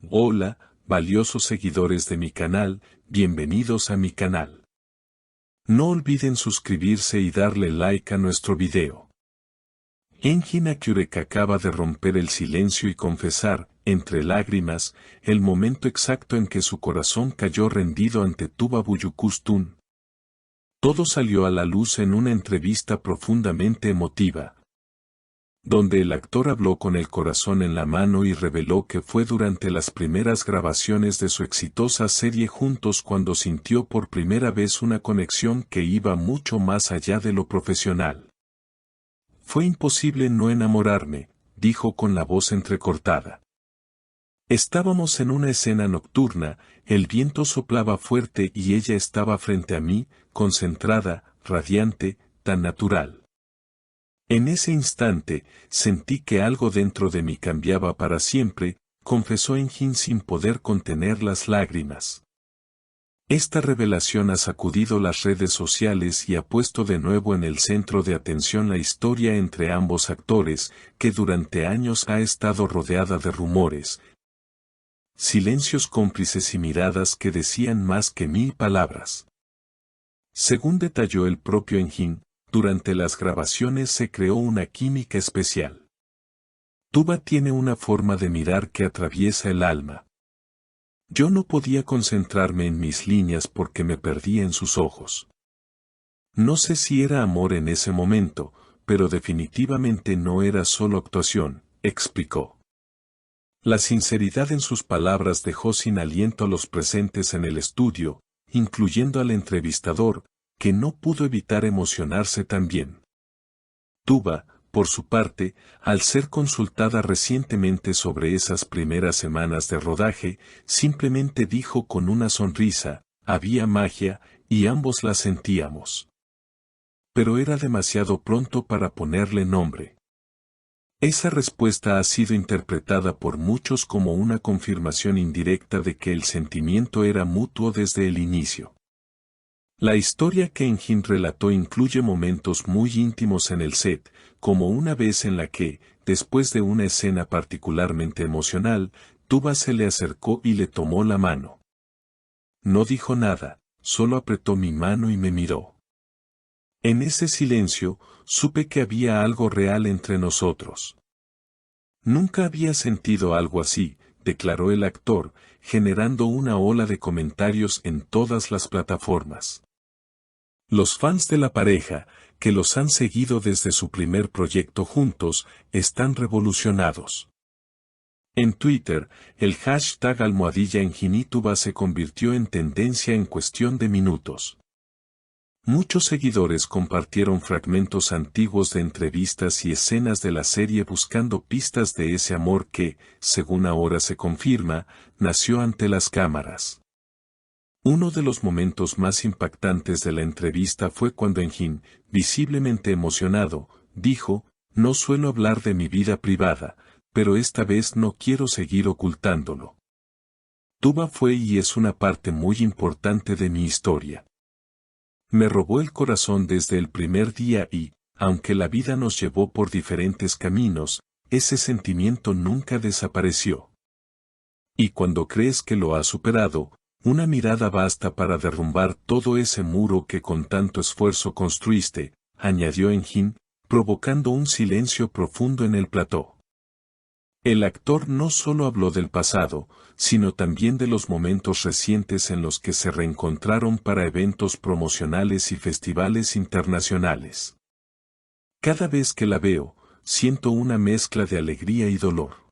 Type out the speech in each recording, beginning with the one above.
Hola, valiosos seguidores de mi canal, bienvenidos a mi canal. No olviden suscribirse y darle like a nuestro video. Engin Akyurek acaba de romper el silencio y confesar, entre lágrimas, el momento exacto en que su corazón cayó rendido ante Tuba Büyüküstün. Todo salió a la luz en una entrevista profundamente emotiva, donde el actor habló con el corazón en la mano y reveló que fue durante las primeras grabaciones de su exitosa serie juntos cuando sintió por primera vez una conexión que iba mucho más allá de lo profesional. Fue imposible no enamorarme, dijo con la voz entrecortada. Estábamos en una escena nocturna, el viento soplaba fuerte y ella estaba frente a mí, concentrada, radiante, tan natural. En ese instante, sentí que algo dentro de mí cambiaba para siempre, confesó Engin sin poder contener las lágrimas. Esta revelación ha sacudido las redes sociales y ha puesto de nuevo en el centro de atención la historia entre ambos actores, que durante años ha estado rodeada de rumores, silencios cómplices y miradas que decían más que 1000 palabras. Según detalló el propio Engin, durante las grabaciones se creó una química especial. Tuba tiene una forma de mirar que atraviesa el alma. Yo no podía concentrarme en mis líneas porque me perdía en sus ojos. No sé si era amor en ese momento, pero definitivamente no era solo actuación, explicó. La sinceridad en sus palabras dejó sin aliento a los presentes en el estudio, incluyendo al entrevistador, que no pudo evitar emocionarse también. Tuba, por su parte, al ser consultada recientemente sobre esas primeras semanas de rodaje, simplemente dijo con una sonrisa, había magia, y ambos la sentíamos. Pero era demasiado pronto para ponerle nombre. Esa respuesta ha sido interpretada por muchos como una confirmación indirecta de que el sentimiento era mutuo desde el inicio. La historia que Engin relató incluye momentos muy íntimos en el set, como una vez en la que, después de una escena particularmente emocional, Tuba se le acercó y le tomó la mano. No dijo nada, solo apretó mi mano y me miró. En ese silencio, supe que había algo real entre nosotros. Nunca había sentido algo así, declaró el actor, generando una ola de comentarios en todas las plataformas. Los fans de la pareja, que los han seguido desde su primer proyecto juntos, están revolucionados. En Twitter, el hashtag #EnginYtuba se convirtió en tendencia en cuestión de minutos. Muchos seguidores compartieron fragmentos antiguos de entrevistas y escenas de la serie buscando pistas de ese amor que, según ahora se confirma, nació ante las cámaras. Uno de los momentos más impactantes de la entrevista fue cuando Engin, visiblemente emocionado, dijo, no suelo hablar de mi vida privada, pero esta vez no quiero seguir ocultándolo. Tuba fue y es una parte muy importante de mi historia. Me robó el corazón desde el primer día y, aunque la vida nos llevó por diferentes caminos, ese sentimiento nunca desapareció. Y cuando crees que lo has superado, una mirada basta para derrumbar todo ese muro que con tanto esfuerzo construiste, añadió Engin, provocando un silencio profundo en el plató. El actor no solo habló del pasado, sino también de los momentos recientes en los que se reencontraron para eventos promocionales y festivales internacionales. Cada vez que la veo, siento una mezcla de alegría y dolor.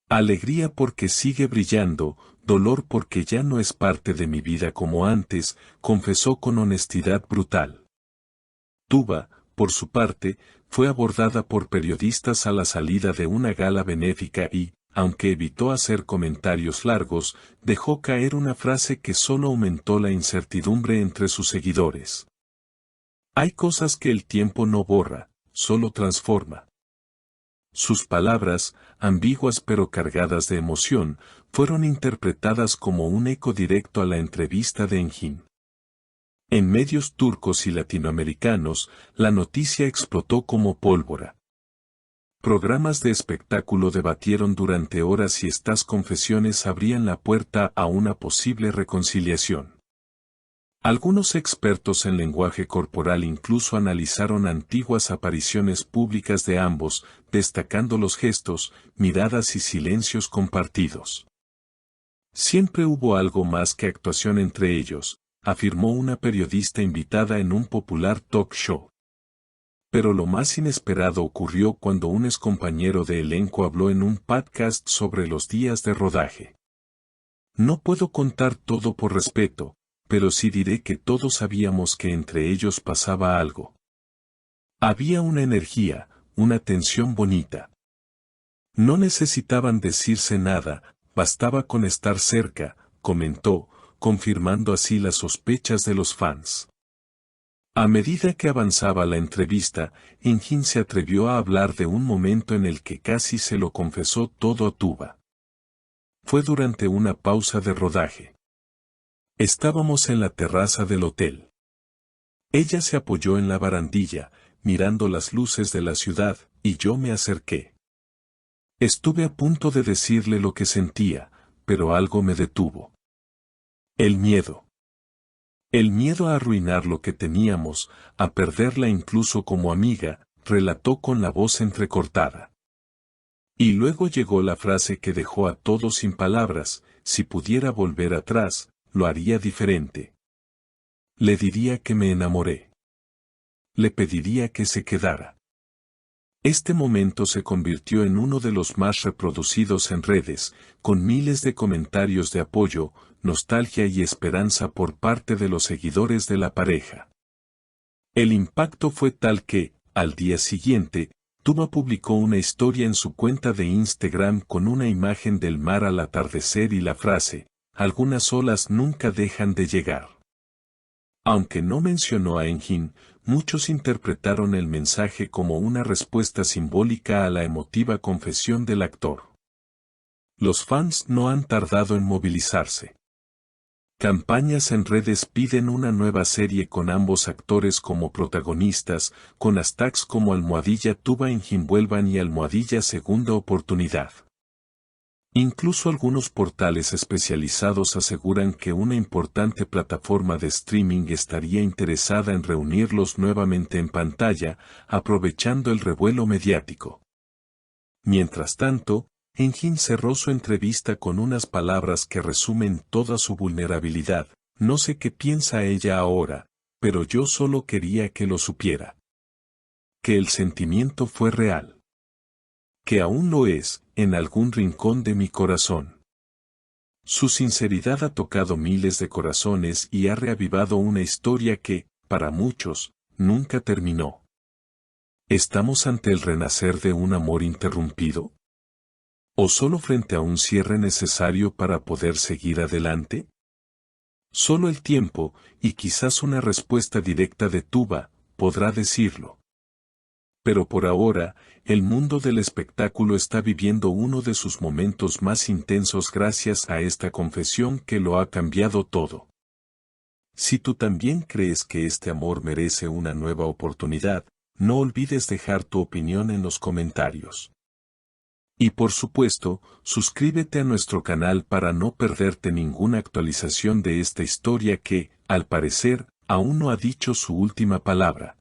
Alegría porque sigue brillando, dolor porque ya no es parte de mi vida como antes, confesó con honestidad brutal. Tuba, por su parte, fue abordada por periodistas a la salida de una gala benéfica y, aunque evitó hacer comentarios largos, dejó caer una frase que solo aumentó la incertidumbre entre sus seguidores. Hay cosas que el tiempo no borra, solo transforma. Sus palabras, ambiguas pero cargadas de emoción, fueron interpretadas como un eco directo a la entrevista de Engin. En medios turcos y latinoamericanos, la noticia explotó como pólvora. Programas de espectáculo debatieron durante horas si estas confesiones abrían la puerta a una posible reconciliación. Algunos expertos en lenguaje corporal incluso analizaron antiguas apariciones públicas de ambos, destacando los gestos, miradas y silencios compartidos. Siempre hubo algo más que actuación entre ellos, afirmó una periodista invitada en un popular talk show. Pero lo más inesperado ocurrió cuando un excompañero de elenco habló en un podcast sobre los días de rodaje. No puedo contar todo por respeto, pero sí diré que todos sabíamos que entre ellos pasaba algo. Había una energía, una tensión bonita. No necesitaban decirse nada, bastaba con estar cerca, comentó, confirmando así las sospechas de los fans. A medida que avanzaba la entrevista, Enjin se atrevió a hablar de un momento en el que casi se lo confesó todo a Tuba. Fue durante una pausa de rodaje. Estábamos en la terraza del hotel. Ella se apoyó en la barandilla, mirando las luces de la ciudad, y yo me acerqué. Estuve a punto de decirle lo que sentía, pero algo me detuvo. El miedo. El miedo a arruinar lo que teníamos, a perderla incluso como amiga, relató con la voz entrecortada. Y luego llegó la frase que dejó a todos sin palabras: si pudiera volver atrás, lo haría diferente. Le diría que me enamoré. Le pediría que se quedara. Este momento se convirtió en uno de los más reproducidos en redes, con miles de comentarios de apoyo, nostalgia y esperanza por parte de los seguidores de la pareja. El impacto fue tal que, al día siguiente, Tuba publicó una historia en su cuenta de Instagram con una imagen del mar al atardecer y la frase: algunas olas nunca dejan de llegar. Aunque no mencionó a Enjin, muchos interpretaron el mensaje como una respuesta simbólica a la emotiva confesión del actor. Los fans no han tardado en movilizarse. Campañas en redes piden una nueva serie con ambos actores como protagonistas, con hashtags como #Tuba Enjin vuelvan y #segunda oportunidad. Incluso algunos portales especializados aseguran que una importante plataforma de streaming estaría interesada en reunirlos nuevamente en pantalla, aprovechando el revuelo mediático. Mientras tanto, Enjin cerró su entrevista con unas palabras que resumen toda su vulnerabilidad: no sé qué piensa ella ahora, pero yo solo quería que lo supiera. Que el sentimiento fue real. Que aún lo es, en algún rincón de mi corazón. Su sinceridad ha tocado miles de corazones y ha reavivado una historia que, para muchos, nunca terminó. ¿Estamos ante el renacer de un amor interrumpido? ¿O solo frente a un cierre necesario para poder seguir adelante? Solo el tiempo, y quizás una respuesta directa de Tuba, podrá decirlo. Pero por ahora, el mundo del espectáculo está viviendo uno de sus momentos más intensos gracias a esta confesión que lo ha cambiado todo. Si tú también crees que este amor merece una nueva oportunidad, no olvides dejar tu opinión en los comentarios. Y por supuesto, suscríbete a nuestro canal para no perderte ninguna actualización de esta historia que, al parecer, aún no ha dicho su última palabra.